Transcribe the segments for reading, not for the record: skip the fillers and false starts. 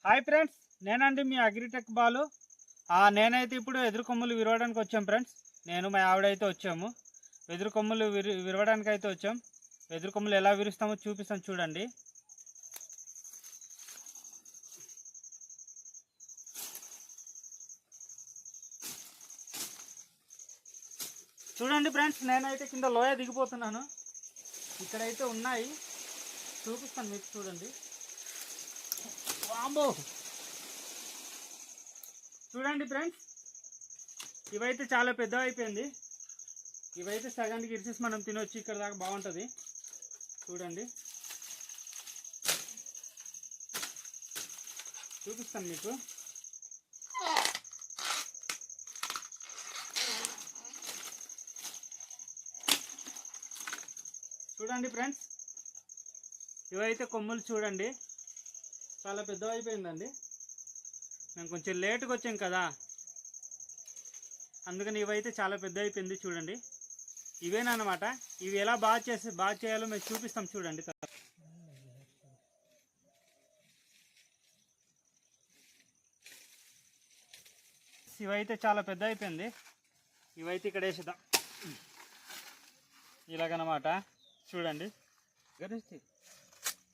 Hi friends, నేనండి మీ agritech Balu. నేనైతే ఇప్పుడు వెదురు కొమ్ములు విరవడానికి వచ్చాం ఫ్రెండ్స్. నేను మా ఆవిడైతే వచ్చాము. వెదురు కొమ్ములు విరవడానికి అయితే వచ్చాం. వెదురు కొమ్ములు ఎలా విరుస్తామో చూపిస్తాను చూడండి. చూడండి ఫ్రెండ్స్, నేనైతే కింద లోయ దిగిపోతున్నాను. ఇక్కడైతే ఉన్నాయి, చూపిస్తాను మీకు. చూడండి, వాంబో. చూడండి ఫ్రెండ్స్, ఇవైతే చాలా పెద్ద అయిపోయింది. ఇవైతే సగానికి ఇరిసేసి మనం తినొచ్చు. ఇక్కడ దాకా బాగుంటుంది. చూడండి, చూపిస్తాను మీకు. చూడండి ఫ్రెండ్స్, ఇవైతే కొమ్ములు చూడండి, చాలా పెద్ద అయిపోయిందండి. మేము కొంచెం లేటుగా వచ్చాం కదా, అందుకని ఇవైతే చాలా పెద్ద అయిపోయింది. చూడండి, ఇవేనమాట. ఇవి ఎలా బాగా చేయాలో మేము చూపిస్తాం చూడండి. ఇవైతే చాలా పెద్ద అయిపోయింది. ఇవైతే ఇక్కడ వేసేద్దాం ఇలాగనమాట. చూడండి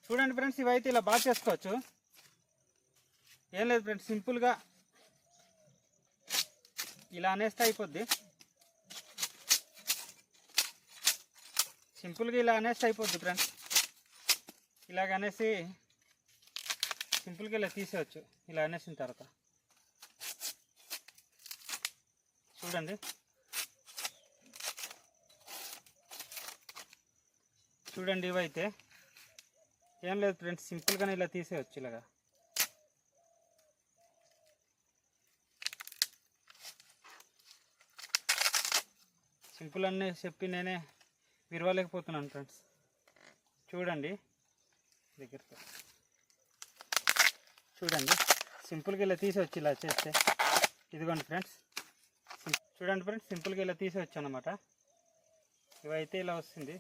చూడండి ఫ్రెండ్స్, ఇవైతే ఇలా బాగా చేసుకోవచ్చు. ఏం లేదు ఫ్రెండ్స్, సింపుల్గా ఇలా అనేస్తే అయిపోద్ది. సింపుల్గా ఇలా అనేస్తే అయిపోద్ది ఫ్రెండ్స్. ఇలాగ అనేసి సింపుల్గా ఇలా తీసేయచ్చు. ఇలా అనేసిన తర్వాత చూడండి, చూడండి ఇవైతే ఏం లేదు ఫ్రెండ్స్, సింపుల్గానే ఇలా తీసేయచ్చు. ఇలాగా సింపుల్ అన్నీ చెప్పి నేనే విరవలేకపోతున్నాను ఫ్రెండ్స్. చూడండి దగ్గరతో, చూడండి సింపుల్గా ఇలా తీసేవచ్చు. ఇలా చేస్తే ఇదిగోండి ఫ్రెండ్స్, చూడండి ఫ్రెండ్స్, సింపుల్గా ఇలా తీసేవచ్చు అన్నమాట. ఇవైతే ఇలా వస్తుంది.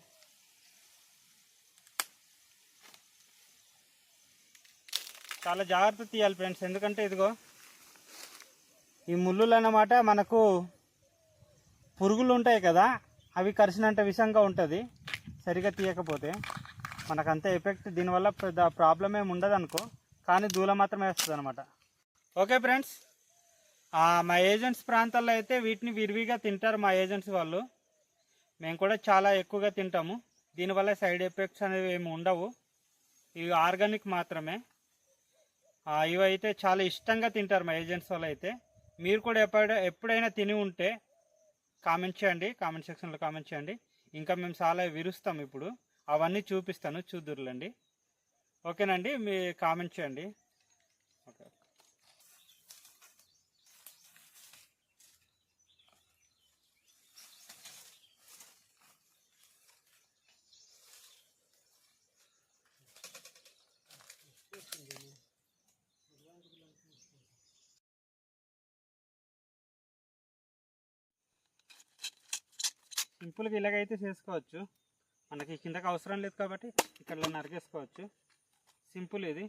చాలా జాగ్రత్త తీయాలి ఫ్రెండ్స్, ఎందుకంటే ఇదిగో ఈ ముళ్ళులు అన్నమాట మనకు పురుగులు ఉంటాయి కదా, అవి కరిసినంత విషంగా ఉంటుంది. సరిగా తీయకపోతే మనకంత ఎఫెక్ట్, దీనివల్ల పెద్ద ప్రాబ్లం ఏమి ఉండదు అనుకో, కానీ దూల మాత్రమే వేస్తుంది అనమాట. ఓకే ఫ్రెండ్స్, మా ఏజెంట్స్ ప్రాంతాల్లో అయితే వీటిని విరివిగా తింటారు మా ఏజెంట్స్ వాళ్ళు. మేము కూడా చాలా ఎక్కువగా తింటాము. దీనివల్ల సైడ్ ఎఫెక్ట్స్ అనేవి ఏమి ఉండవు. ఇవి ఆర్గానిక్ మాత్రమే. ఇవైతే చాలా ఇష్టంగా తింటారు మా ఏజెంట్స్ వాళ్ళు అయితే. మీరు కూడా ఎప్పుడైనా తిని ఉంటే కామెంట్ చేయండి, కామెంట్ సెక్షన్లో కామెంట్ చేయండి. ఇంకా మేము చాలా విరుస్తాం ఇప్పుడు, అవన్నీ చూపిస్తాను, చూద్దురులండి. ఓకేనండి, మీ కామెంట్ చేయండి. ఓకే, సింపుల్గా ఇలాగైతే చేసుకోవచ్చు. మనకి కిందకి అవసరం లేదు కాబట్టి ఇక్కడ నరికేసుకోవచ్చు. సింపుల్ ఇది,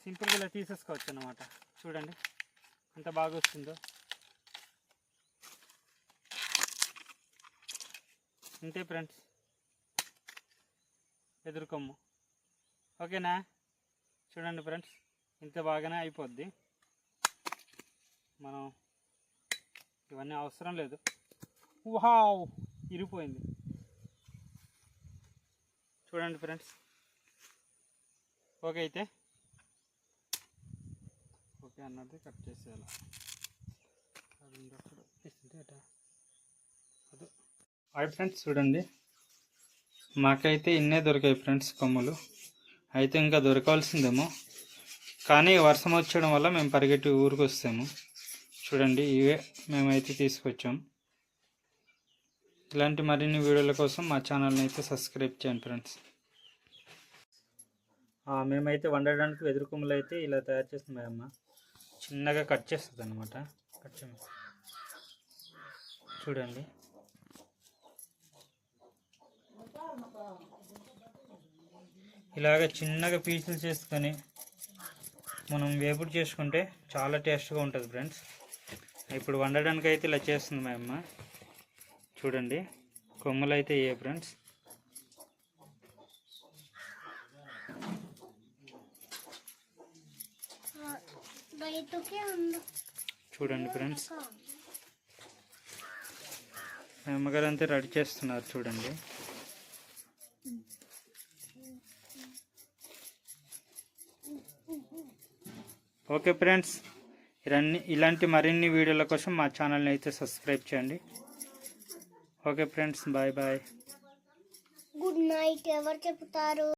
సింపుల్గా ఇలా తీసేసుకోవచ్చు అన్నమాట. చూడండి ఎంత బాగా వస్తుందో. అంతే ఫ్రెండ్స్, వెదురు కొమ్ము. ఓకేనా? చూడండి ఫ్రెండ్స్, ఇంత బాగానే అయిపోద్ది. మనం ఇవన్నీ అవసరం లేదు. వావ్, ఇరిగిపోయింది. చూడండి ఫ్రెండ్స్. ఓకే, అయితే ఓకే అన్నది కట్ చేసేయాలి. హాయ్ ఫ్రెండ్స్, చూడండి మాకైతే ఇన్నే దొరికాయి ఫ్రెండ్స్ కొమ్ములు. అయితే ఇంకా దొరకాల్సిందేమో, కానీ వర్షం వచ్చడం వల్ల మేము పరిగెట్టి ఊరికి వస్తాము. చూడండి, ఇవే మేమైతే తీసుకొచ్చాం. ఇలాంటి మరిన్ని వీడియోల కోసం మా ఛానల్ని అయితే సబ్స్క్రైబ్ చేయండి ఫ్రెండ్స్. మేమైతే వండడానికి వెదురు కొమ్ములు అయితే ఇలా తయారు చేస్తున్నాయి. అమ్మ చిన్నగా కట్ చేస్తుంది అన్నమాట. కట్ చేయ చూడండి, ఇలాగ చిన్నగా పీసులు చేసుకొని మనం వేపుడు చేసుకుంటే చాలా టేస్ట్గా ఉంటుంది ఫ్రెండ్స్. ఇప్పుడు వండడానికి అయితే ఇలా చేస్తుంది మా అమ్మ. చూడండి కొమ్ములు అయితే ఏ ఫ్రెండ్స్. చూడండి ఫ్రెండ్స్ మా అమ్మగారు అంతా రెడీ చేస్తున్నారు చూడండి. ఓకే ఫ్రెండ్స్, ఇలాంటి మరిన్ని వీడియోల కోసం మా ఛానల్ని అయితే సబ్స్క్రైబ్ చేయండి. Okay friends, bye bye. Good night ఎవరు చెప్తారు?